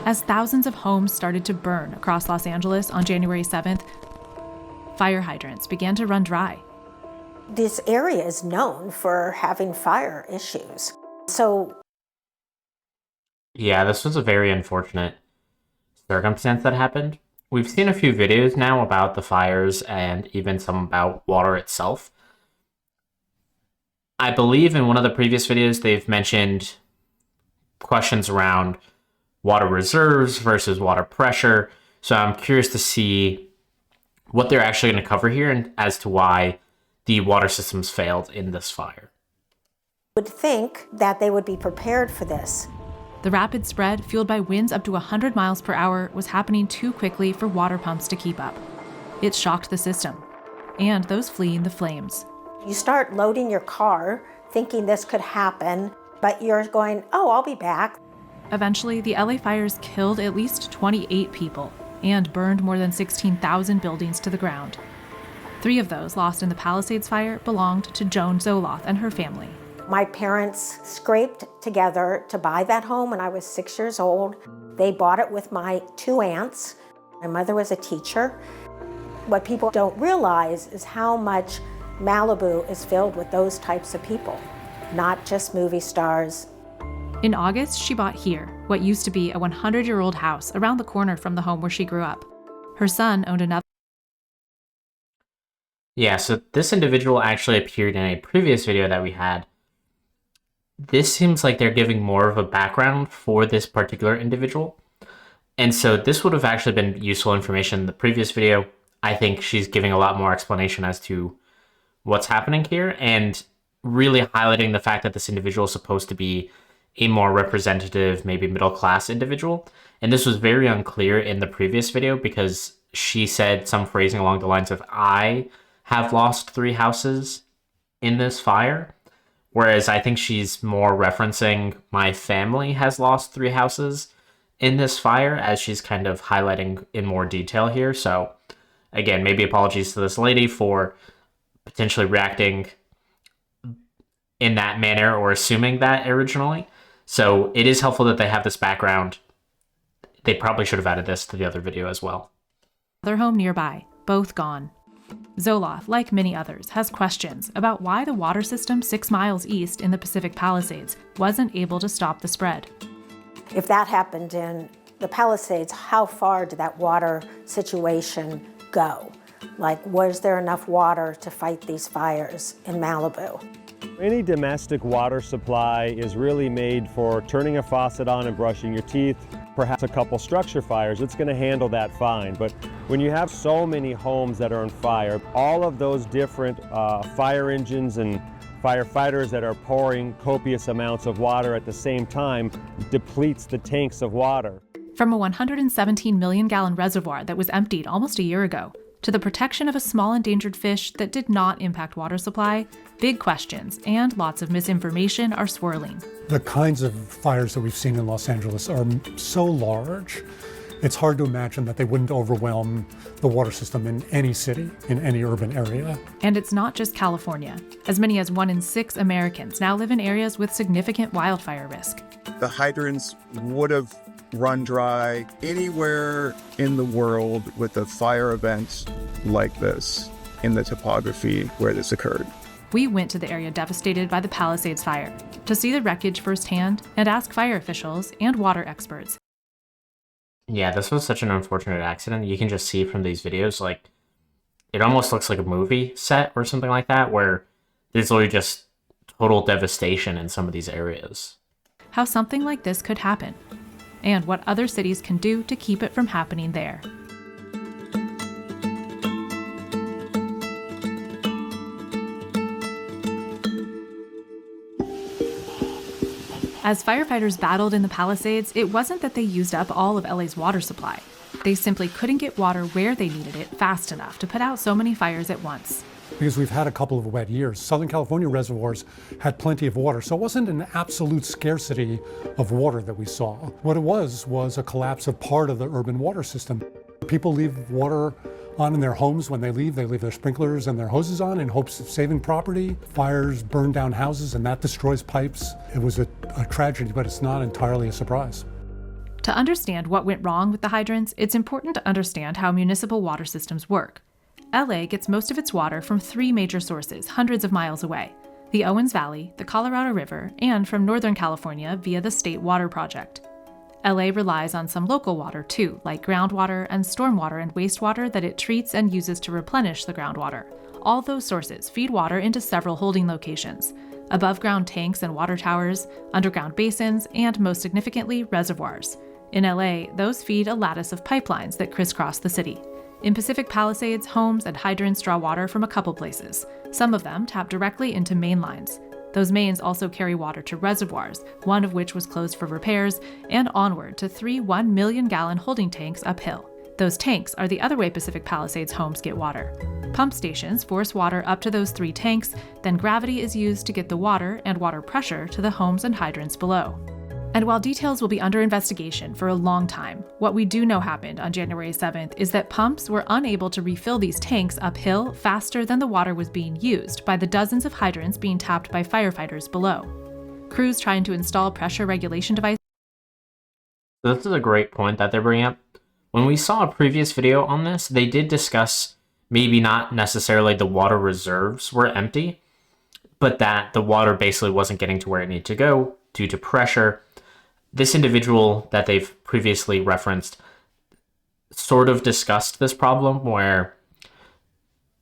As thousands of homes started to burn across Los Angeles on January 7th, fire hydrants began to run dry. This area is known for having fire issues. So, yeah, this was a very unfortunate circumstance that happened. We've seen a few videos now about the fires and even some about water itself. I believe in one of the previous videos they've mentioned questions around water reserves versus water pressure. So I'm curious to see what they're actually going to cover here and as to why the water systems failed in this fire. would think that they would be prepared for this. The rapid spread, fueled by winds up to 100 miles per hour, was happening too quickly for water pumps to keep up. It shocked the system, and those fleeing the flames. You start loading your car thinking this could happen, but you're going, oh, I'll be back. Eventually, the LA fires killed at least 28 people and burned more than 16,000 buildings to the ground. 3 of those lost in the Palisades fire belonged to Joan Zoloth and her family. My parents scraped together to buy that home when I was 6 years old. They bought it with my 2 aunts. My mother was a teacher. What people don't realize is how much Malibu is filled with those types of people, not just movie stars. In August, she bought here, what used to be a 100-year-old house around the corner from the home where she grew up. Her son owned another. Yeah, so this individual actually appeared in a previous video that we had. This seems like they're giving more of a background for this particular individual. And so this would have actually been useful information in the previous video. I think she's giving a lot more explanation as to what's happening here and really highlighting the fact that this individual is supposed to be a more representative, maybe middle-class individual. And this was very unclear in the previous video because she said some phrasing along the lines of, I have lost 3 houses in this fire. Whereas I think she's more referencing my family has lost 3 houses in this fire, as she's kind of highlighting in more detail here. So again, maybe apologies to this lady for potentially reacting in that manner or assuming that originally. So it is helpful that they have this background. They probably should have added this to the other video as well. Their home nearby, both gone. Zoloth, like many others, has questions about why the water system 6 miles east in the Pacific Palisades wasn't able to stop the spread. If that happened in the Palisades, how far did that water situation go? Like, was there enough water to fight these fires in Malibu? Any domestic water supply is really made for turning a faucet on and brushing your teeth. Perhaps a couple structure fires, it's going to handle that fine. But when you have so many homes that are on fire, all of those different fire engines and firefighters that are pouring copious amounts of water at the same time depletes the tanks of water. From a 117 million gallon reservoir that was emptied almost a year ago, to the protection of a small endangered fish that did not impact water supply, big questions and lots of misinformation are swirling. The kinds of fires that we've seen in Los Angeles are so large, it's hard to imagine that they wouldn't overwhelm the water system in any city, in any urban area. And it's not just California. As many as 1 in 6 Americans now live in areas with significant wildfire risk. The hydrants would have run dry anywhere in the world with a fire event like this in the topography where this occurred. We went to the area devastated by the Palisades fire to see the wreckage firsthand and ask fire officials and water experts. Yeah, this was such an unfortunate accident. You can just see from these videos, like, it almost looks like a movie set or something like that, where there's literally just total devastation in some of these areas. How something like this could happen, and what other cities can do to keep it from happening there. As firefighters battled in the Palisades, it wasn't that they used up all of LA's water supply. They simply couldn't get water where they needed it fast enough to put out so many fires at once. Because we've had a couple of wet years. Southern California reservoirs had plenty of water, so it wasn't an absolute scarcity of water that we saw. What it was a collapse of part of the urban water system. People leave water on in their homes when they leave their sprinklers and their hoses on in hopes of saving property. Fires burn down houses and that destroys pipes. It was a tragedy, but it's not entirely a surprise. To understand what went wrong with the hydrants, it's important to understand how municipal water systems work. LA gets most of its water from 3 major sources hundreds of miles away: the Owens Valley, the Colorado River, and from Northern California via the State Water Project. LA relies on some local water too, like groundwater and stormwater and wastewater that it treats and uses to replenish the groundwater. All those sources feed water into several holding locations: above-ground tanks and water towers, underground basins, and most significantly, reservoirs. In LA, those feed a lattice of pipelines that crisscross the city. In Pacific Palisades, homes and hydrants draw water from a couple places. Some of them tap directly into main lines. Those mains also carry water to reservoirs, one of which was closed for repairs, and onward to 3 1-million-gallon holding tanks uphill. Those tanks are the other way Pacific Palisades homes get water. Pump stations force water up to those 3 tanks, then gravity is used to get the water and water pressure to the homes and hydrants below. And while details will be under investigation for a long time, what we do know happened on January 7th is that pumps were unable to refill these tanks uphill faster than the water was being used by the dozens of hydrants being tapped by firefighters below. Crews trying to install pressure regulation devices. This is a great point that they're bringing up. When we saw a previous video on this, they did discuss maybe not necessarily the water reserves were empty, but that the water basically wasn't getting to where it needed to go due to pressure. This individual that they've previously referenced sort of discussed this problem where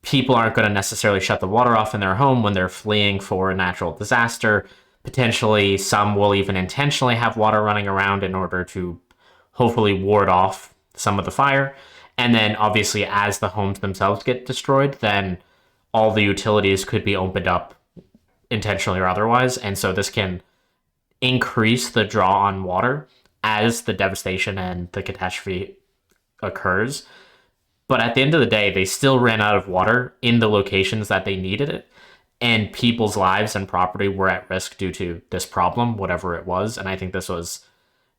people aren't going to necessarily shut the water off in their home when they're fleeing for a natural disaster. Potentially, some will even intentionally have water running around in order to hopefully ward off some of the fire. And then obviously as the homes themselves get destroyed, then all the utilities could be opened up intentionally or otherwise. And so this can increase the draw on water as the devastation and the catastrophe occurs. But at the end of the day, they still ran out of water in the locations that they needed it. And people's lives and property were at risk due to this problem, whatever it was. And I think this was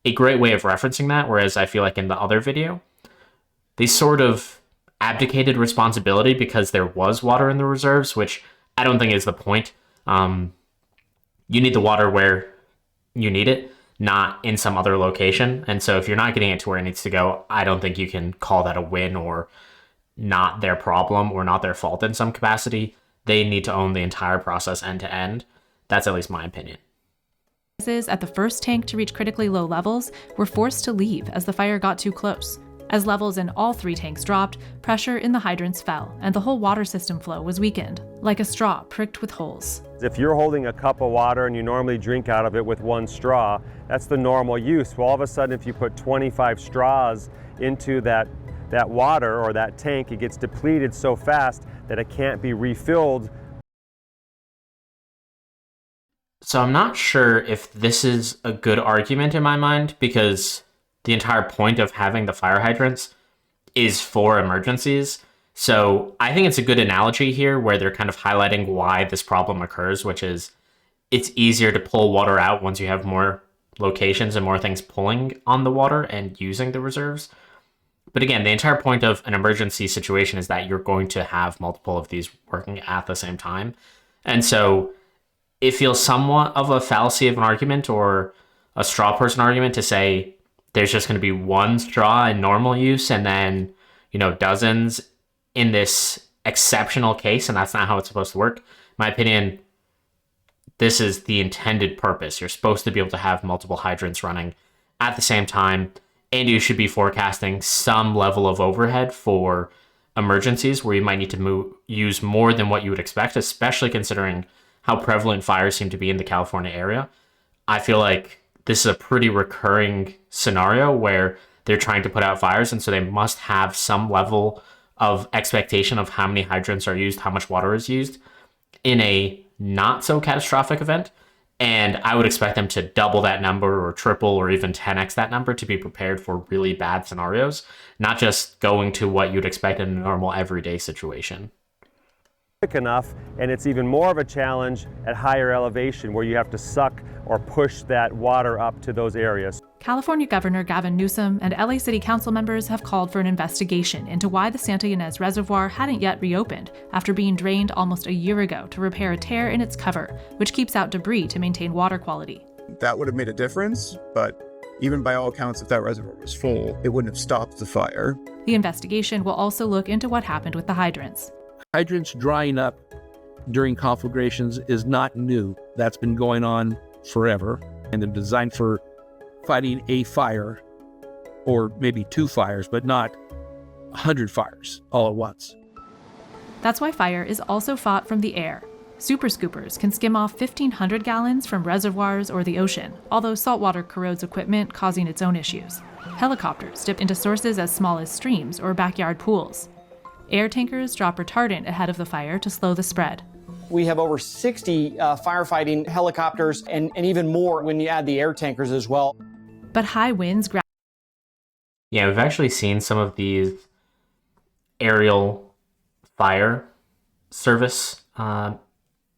a great way of referencing that. Whereas I feel like in the other video, they sort of abdicated responsibility because there was water in the reserves, which I don't think is the point. You need the water where you need it, not in some other location. And so if you're not getting it to where it needs to go, I don't think you can call that a win or not their problem or not their fault in some capacity. They need to own the entire process end to end. That's at least my opinion. At the first tank to reach critically low levels were forced to leave as the fire got too close. As levels in all 3 tanks dropped, pressure in the hydrants fell, and the whole water system flow was weakened, like a straw pricked with holes. If you're holding a cup of water and you normally drink out of it with 1 straw, that's the normal use. Well, all of a sudden, if you put 25 straws into that water or that tank, it gets depleted so fast that it can't be refilled. So I'm not sure if this is a good argument in my mind, because the entire point of having the fire hydrants is for emergencies. So I think it's a good analogy here where they're kind of highlighting why this problem occurs, which is it's easier to pull water out once you have more locations and more things pulling on the water and using the reserves. But again, the entire point of an emergency situation is that you're going to have multiple of these working at the same time. And so it feels somewhat of a fallacy of an argument or a straw person argument to say there's just going to be 1 straw in normal use and then, dozens in this exceptional case, and that's not how it's supposed to work. In my opinion, this is the intended purpose. You're supposed to be able to have multiple hydrants running at the same time, and you should be forecasting some level of overhead for emergencies where you might need to use more than what you would expect, especially considering how prevalent fires seem to be in the California area. I feel like this is a pretty recurring scenario where they're trying to put out fires, and so they must have some level of expectation of how many hydrants are used, how much water is used in a not so catastrophic event. And I would expect them to double that number or triple or even 10x that number to be prepared for really bad scenarios, not just going to what you'd expect in a normal everyday situation. Enough, and it's even more of a challenge at higher elevation where you have to suck or push that water up to those areas. California Governor Gavin Newsom and LA City Council members have called for an investigation into why the Santa Ynez Reservoir hadn't yet reopened after being drained almost a year ago to repair a tear in its cover, which keeps out debris to maintain water quality. That would have made a difference, but Even by all accounts, if that reservoir was full, it wouldn't have stopped the fire. The investigation will also look into what happened with the hydrants. Hydrants drying up during conflagrations is not new. That's been going on forever, and they're designed for fighting a fire, or maybe 2 fires, but not 100 fires all at once. That's why fire is also fought from the air. Super scoopers can skim off 1,500 gallons from reservoirs or the ocean, although saltwater corrodes equipment, causing its own issues. Helicopters dip into sources as small as streams or backyard pools. Air tankers drop retardant ahead of the fire to slow the spread. We have over 60 firefighting helicopters and even more when you add the air tankers as well. But high winds Yeah, we've actually seen some of these aerial fire service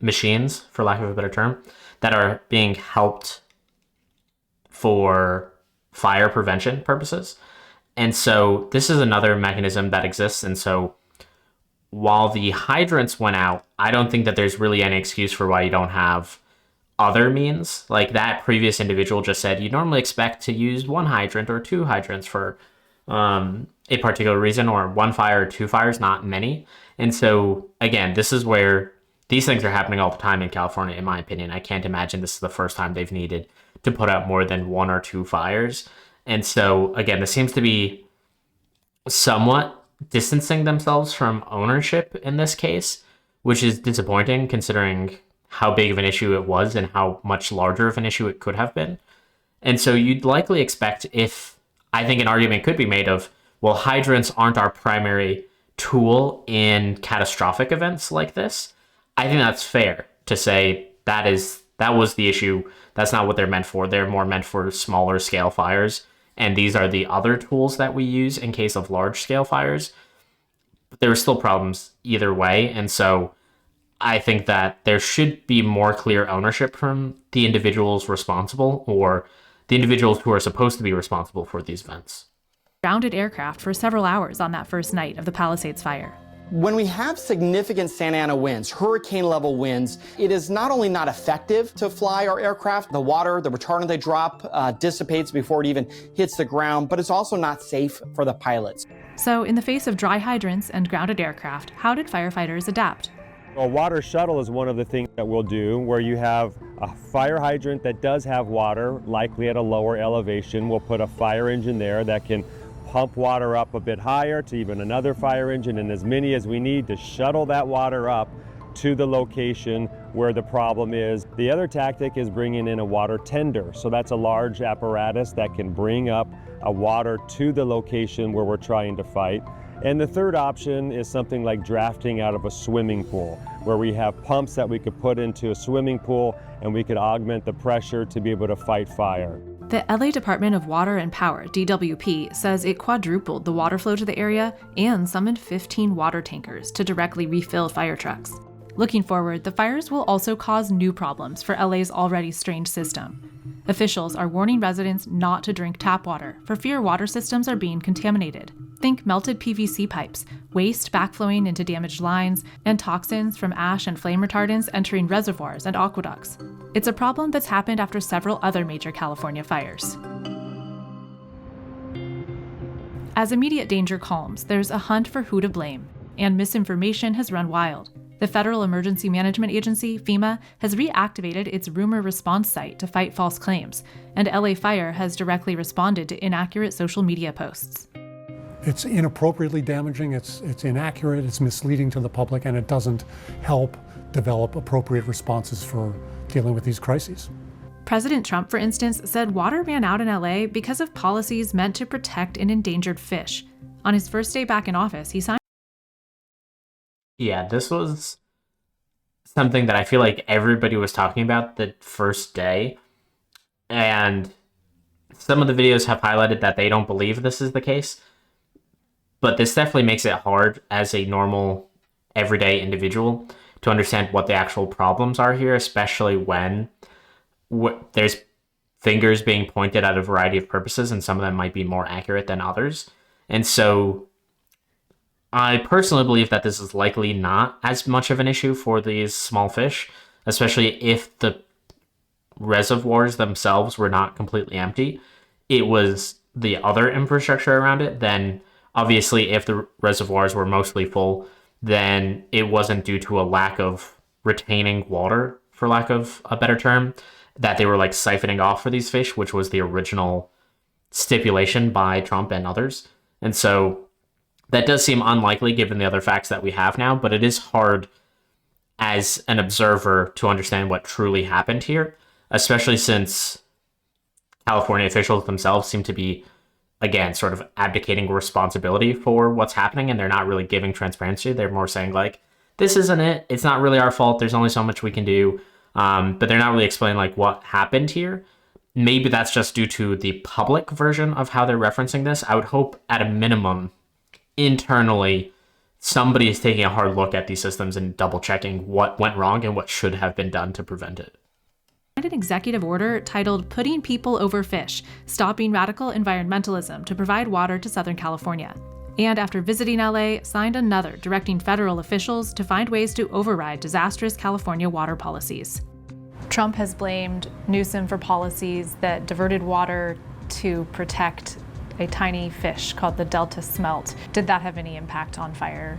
machines, for lack of a better term, that are being helped for fire prevention purposes. And so this is another mechanism that exists. And so while the hydrants went out, I don't think that there's really any excuse for why you don't have other means. Like that previous individual just said, you normally expect to use 1 hydrant or 2 hydrants for a particular reason, or 1 fire or 2 fires, not many. And so again, this is where these things are happening all the time in California, in my opinion. I can't imagine this is the first time they've needed to put out more than 1 or 2 fires. And so again, this seems to be somewhat distancing themselves from ownership in this case, which is disappointing considering how big of an issue it was and how much larger of an issue it could have been. And so you'd likely expect, if I think an argument could be made of, well, hydrants aren't our primary tool in catastrophic events like this. I think that's fair to say that was the issue. That's not what they're meant for. They're more meant for smaller scale fires. And these are the other tools that we use in case of large scale fires. But there are still problems either way. And so I think that there should be more clear ownership from the individuals responsible, or the individuals who are supposed to be responsible for these events. grounded aircraft for several hours on that first night of the Palisades fire. When we have significant Santa Ana winds, hurricane-level winds, it is not only not effective to fly our aircraft, the water, the retardant they drop dissipates before it even hits the ground, but it's also not safe for the pilots. So in the face of dry hydrants and grounded aircraft, how did firefighters adapt? A water shuttle is one of the things that we'll do, where you have a fire hydrant that does have water, likely at a lower elevation. We'll put a fire engine there that can pump water up a bit higher to even another fire engine, and as many as we need to shuttle that water up to the location where the problem is. The other tactic is bringing in a water tender. So that's a large apparatus that can bring up a water to the location where we're trying to fight. And the third option is something like drafting out of a swimming pool, where we have pumps that we could put into a swimming pool and we could augment the pressure to be able to fight fire. The LA Department of Water and Power, DWP, says it quadrupled the water flow to the area and summoned 15 water tankers to directly refill fire trucks. Looking forward, the fires will also cause new problems for LA's already strained system. Officials are warning residents not to drink tap water for fear water systems are being contaminated. Think melted PVC pipes, waste backflowing into damaged lines, and toxins from ash and flame retardants entering reservoirs and aqueducts. It's a problem that's happened after several other major California fires. As immediate danger calms, there's a hunt for who to blame, and misinformation has run wild. The Federal Emergency Management Agency, FEMA, has reactivated its rumor response site to fight false claims, and LA Fire has directly responded to inaccurate social media posts. It's inappropriately damaging, it's inaccurate, it's misleading to the public, and it doesn't help develop appropriate responses for dealing with these crises. President Trump, for instance, said water ran out in LA because of policies meant to protect an endangered fish. On his first day back in office, he signed. Yeah, this was something that I feel like everybody was talking about the first day. And some of the videos have highlighted that they don't believe this is the case. But this definitely makes it hard as a normal, everyday individual to understand what the actual problems are here, especially when there's fingers being pointed at a variety of purposes, and some of them might be more accurate than others. And so I personally believe that this is likely not as much of an issue for these small fish, especially if the reservoirs themselves were not completely empty. it was the other infrastructure around it, then obviously if the reservoirs were mostly full, then it wasn't due to a lack of retaining water, for lack of a better term, that they were like siphoning off for these fish, which was the original stipulation by Trump and others. And so that does seem unlikely given the other facts that we have now, but it is hard as an observer to understand what truly happened here, especially since California officials themselves seem to be, again, sort of abdicating responsibility for what's happening, and they're not really giving transparency. They're more saying like, this isn't it. It's not really our fault. There's only so much we can do. But they're not really explaining like what happened here. Maybe that's just due to the public version of how they're referencing this. I would hope at a minimum, internally, somebody is taking a hard look at these systems and double checking what went wrong and what should have been done to prevent it. An executive order titled Putting People Over Fish, Stopping Radical Environmentalism to Provide Water to Southern California. And after visiting LA, signed another directing federal officials to find ways to override disastrous California water policies. Trump has blamed Newsom for policies that diverted water to protect a tiny fish called the Delta smelt. Did that have any impact on fire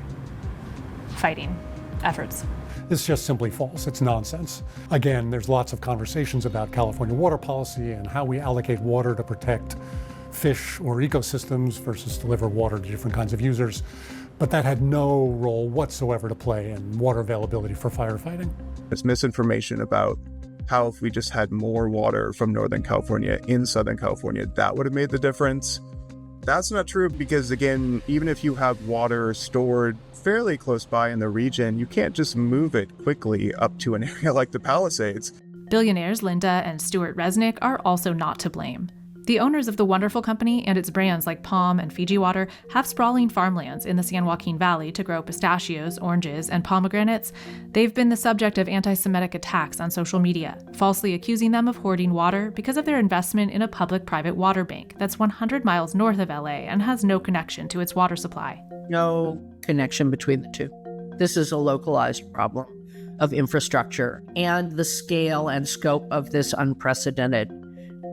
fighting efforts? It's just simply false. It's nonsense. Again, there's lots of conversations about California water policy and how we allocate water to protect fish or ecosystems versus deliver water to different kinds of users. But that had no role whatsoever to play in water availability for firefighting. It's misinformation about how if we just had more water from Northern California in Southern California, that would have made the difference. That's not true because, again, even if you have water stored fairly close by in the region, you can't just move it quickly up to an area like the Palisades. Billionaires Linda and Stuart Resnick are also not to blame. The owners of the Wonderful Company and its brands like Palm and Fiji Water have sprawling farmlands in the San Joaquin Valley to grow pistachios, oranges, and pomegranates. They've been the subject of anti-Semitic attacks on social media, falsely accusing them of hoarding water because of their investment in a public-private water bank that's 100 miles north of LA and has no connection to its water supply. No connection between the two. This is a localized problem of infrastructure and the scale and scope of this unprecedented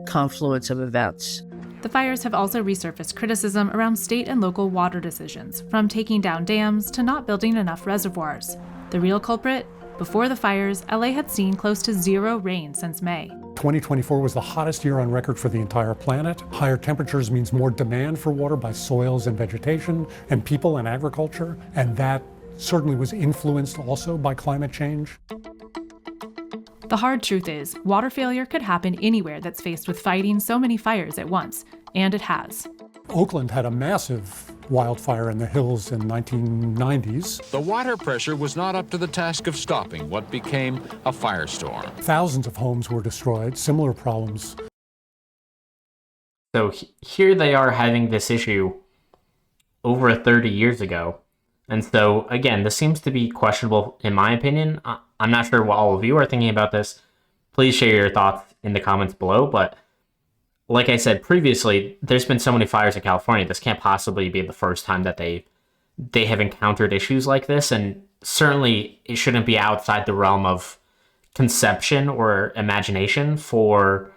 confluence of events. The fires have also resurfaced criticism around state and local water decisions, from taking down dams to not building enough reservoirs. The real culprit? Before the fires, LA had seen close to zero rain since May. 2024 was the hottest year on record for the entire planet. Higher temperatures means more demand for water by soils and vegetation and people and agriculture, and that certainly was influenced also by climate change. The hard truth is, water failure could happen anywhere that's faced with fighting so many fires at once, and it has. Oakland had a massive wildfire in the hills in the 1990s. The water pressure was not up to the task of stopping what became a firestorm. Thousands of homes were destroyed, similar problems. So here they are having this issue over 30 years ago. And so, again, this seems to be questionable, in my opinion. I'm not sure what all of you are thinking about this. Please share your thoughts in the comments below. But like I said previously, there's been so many fires in California. This can't possibly be the first time that they have encountered issues like this. And certainly it shouldn't be outside the realm of conception or imagination for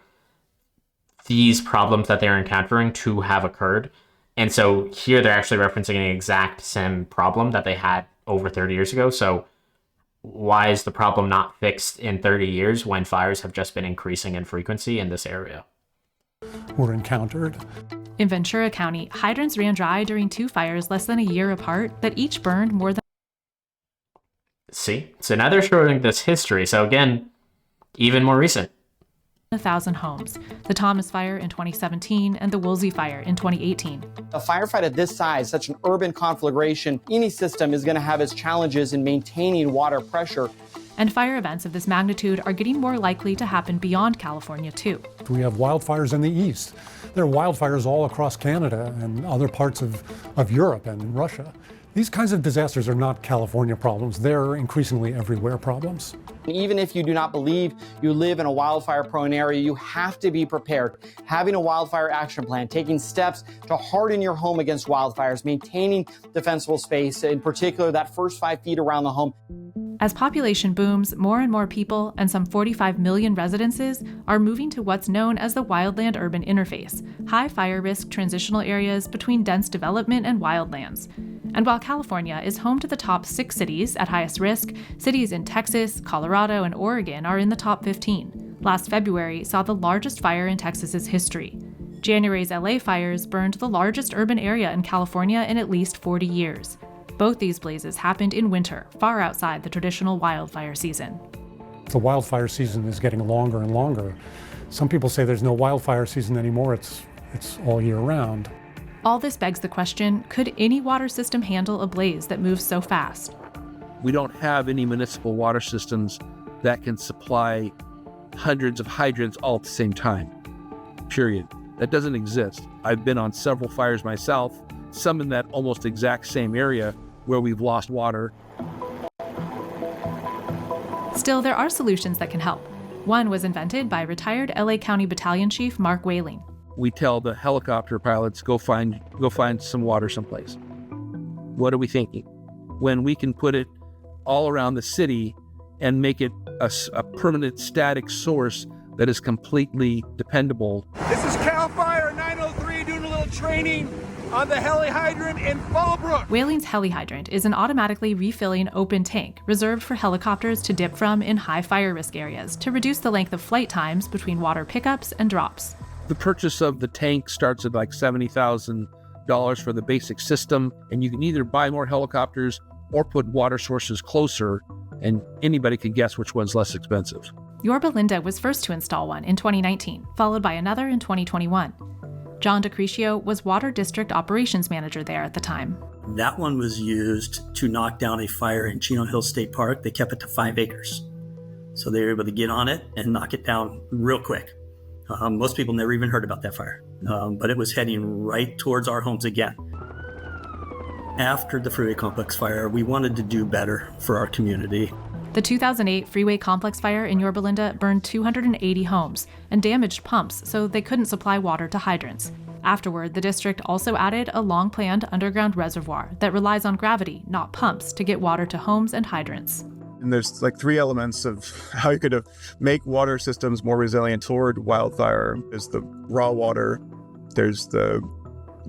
these problems that they're encountering to have occurred. And so here they're actually referencing an exact same problem that they had over 30 years ago. So why is the problem not fixed in 30 years when fires have just been increasing in frequency in this area? Were encountered. In Ventura County, hydrants ran dry during 2 fires less than a year apart that each burned more than... See? So now they're showing this history. So again, even more recent. 1,000 homes. The Thomas Fire in 2017 and the Woolsey Fire in 2018. A firefight of this size, such an urban conflagration, any system is going to have its challenges in maintaining water pressure. And fire events of this magnitude are getting more likely to happen beyond California, too. We have wildfires in the east. There are wildfires all across Canada and other parts of Europe and Russia. These kinds of disasters are not California problems. They're increasingly everywhere problems. Even if you do not believe you live in a wildfire-prone area, you have to be prepared. Having a wildfire action plan, taking steps to harden your home against wildfires, maintaining defensible space, in particular that first 5 feet around the home. As population booms, more and more people, and some 45 million residences, are moving to what's known as the wildland-urban interface, high fire risk transitional areas between dense development and wildlands. And while California is home to the top 6 cities at highest risk, cities in Texas, Colorado, and Oregon are in the top 15. Last February saw the largest fire in Texas's history. January's LA fires burned the largest urban area in California in at least 40 years. Both these blazes happened in winter, far outside the traditional wildfire season. The wildfire season is getting longer and longer. Some people say there's no wildfire season anymore, it's all year round. All this begs the question, could any water system handle a blaze that moves so fast? We don't have any municipal water systems that can supply hundreds of hydrants all at the same time, period. That doesn't exist. I've been on several fires myself, some in that almost exact same area where we've lost water. Still, there are solutions that can help. One was invented by retired LA County Battalion Chief Mark Whaling. We tell the helicopter pilots, go find some water someplace. What are we thinking? When we can put it all around the city and make it a permanent static source that is completely dependable. This is CAL FIRE 903 doing a little training on the heli hydrant in Fallbrook. Whaling's heli hydrant is an automatically refilling open tank reserved for helicopters to dip from in high fire risk areas to reduce the length of flight times between water pickups and drops. The purchase of the tank starts at like $70,000 for the basic system, and you can either buy more helicopters or put water sources closer, and anybody can guess which one's less expensive. Yorba Linda was first to install one in 2019, followed by another in 2021. John DeCrescio was Water District Operations Manager there at the time. That one was used to knock down a fire in Chino Hills State Park. They kept it to 5 acres. So they were able to get on it and knock it down real quick. Most people never even heard about that fire, but it was heading right towards our homes again. After the Freeway Complex fire, we wanted to do better for our community. The 2008 Freeway Complex fire in Yorba Linda burned 280 homes and damaged pumps so they couldn't supply water to hydrants. Afterward, the district also added a long-planned underground reservoir that relies on gravity, not pumps, to get water to homes and hydrants. And there's like 3 elements of how you could make water systems more resilient toward wildfire. There's the raw water, there's the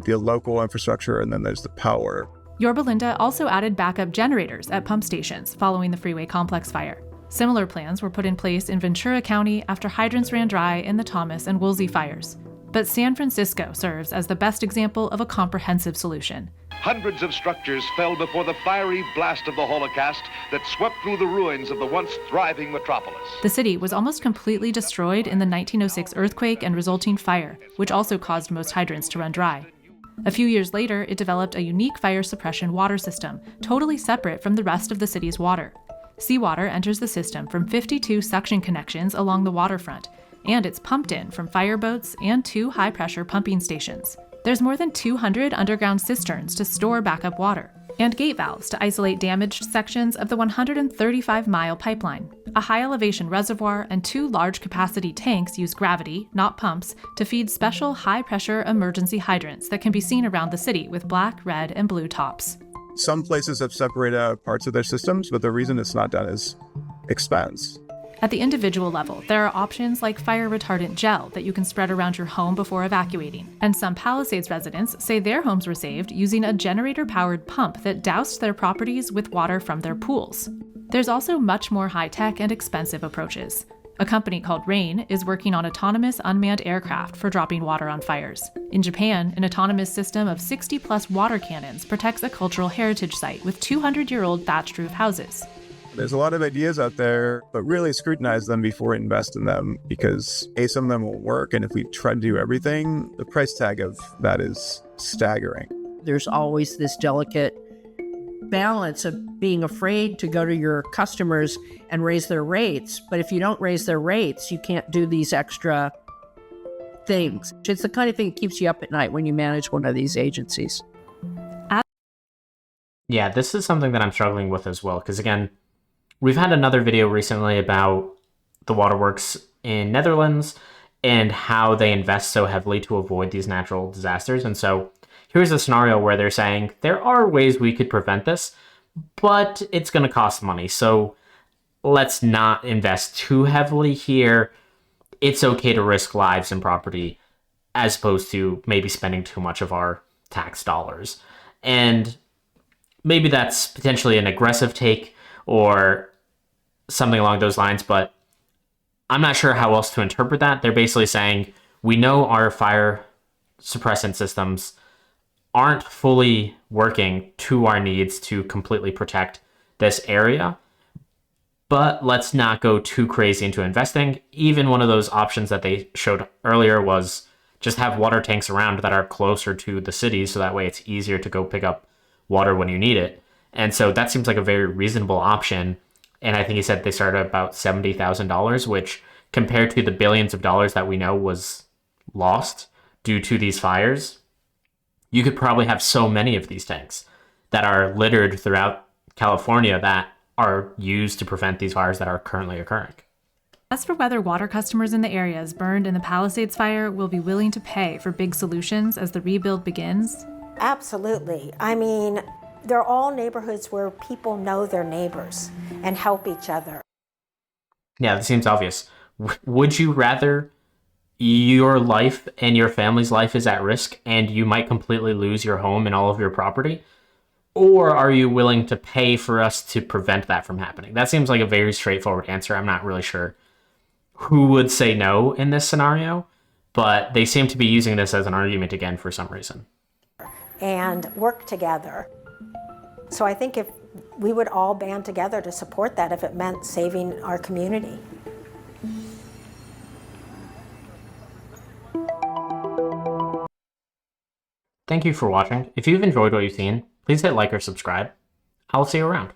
local infrastructure, and then there's the power. Yorba Linda also added backup generators at pump stations following the Freeway Complex fire. Similar plans were put in place in Ventura County after hydrants ran dry in the Thomas and Woolsey fires. But San Francisco serves as the best example of a comprehensive solution. Hundreds of structures fell before the fiery blast of the Holocaust that swept through the ruins of the once thriving metropolis. The city was almost completely destroyed in the 1906 earthquake and resulting fire, which also caused most hydrants to run dry. A few years later, it developed a unique fire suppression water system, totally separate from the rest of the city's water. Seawater enters the system from 52 suction connections along the waterfront, and it's pumped in from fireboats and 2 high-pressure pumping stations. There's more than 200 underground cisterns to store backup water, and gate valves to isolate damaged sections of the 135-mile pipeline. A high-elevation reservoir and 2 large-capacity tanks use gravity, not pumps, to feed special high-pressure emergency hydrants that can be seen around the city with black, red, and blue tops. Some places have separated out parts of their systems, but the reason it's not done is expense. At the individual level, there are options like fire-retardant gel that you can spread around your home before evacuating. And some Palisades residents say their homes were saved using a generator-powered pump that doused their properties with water from their pools. There's also much more high-tech and expensive approaches. A company called Rain is working on autonomous unmanned aircraft for dropping water on fires. In Japan, an autonomous system of 60-plus water cannons protects a cultural heritage site with 200-year-old thatched roof houses. There's a lot of ideas out there, but really scrutinize them before we invest in them, because some of them will work, and if we try to do everything, the price tag of that is staggering. There's always this delicate balance of being afraid to go to your customers and raise their rates, but if you don't raise their rates, you can't do these extra things. It's the kind of thing that keeps you up at night when you manage one of these agencies. Yeah, this is something that I'm struggling with as well, because again, we've had another video recently about the waterworks in Netherlands and how they invest so heavily to avoid these natural disasters. And so here's a scenario where they're saying there are ways we could prevent this, but it's going to cost money. So let's not invest too heavily here. It's okay to risk lives and property as opposed to maybe spending too much of our tax dollars. And maybe that's potentially an aggressive take or something along those lines, but I'm not sure how else to interpret that. They're basically saying, we know our fire suppressant systems aren't fully working to our needs to completely protect this area, but let's not go too crazy into investing. Even one of those options that they showed earlier was just have water tanks around that are closer to the cities, so that way it's easier to go pick up water when you need it. And so that seems like a very reasonable option. And I think he said they started at about $70,000, which compared to the billions of dollars that we know was lost due to these fires, you could probably have so many of these tanks that are littered throughout California that are used to prevent these fires that are currently occurring. As for whether water customers in the areas burned in the Palisades fire will be willing to pay for big solutions as the rebuild begins, Absolutely. I mean, they're all neighborhoods where people know their neighbors and help each other. Yeah, that seems obvious. Would you rather your life and your family's life is at risk and you might completely lose your home and all of your property? Or are you willing to pay for us to prevent that from happening? That seems like a very straightforward answer. I'm not really sure who would say no in this scenario, but they seem to be using this as an argument again for some reason. And work together. So I think if we would all band together to support that if it meant saving our community. Thank you for watching. If you've enjoyed what you've seen, please hit like or subscribe. I'll see you around.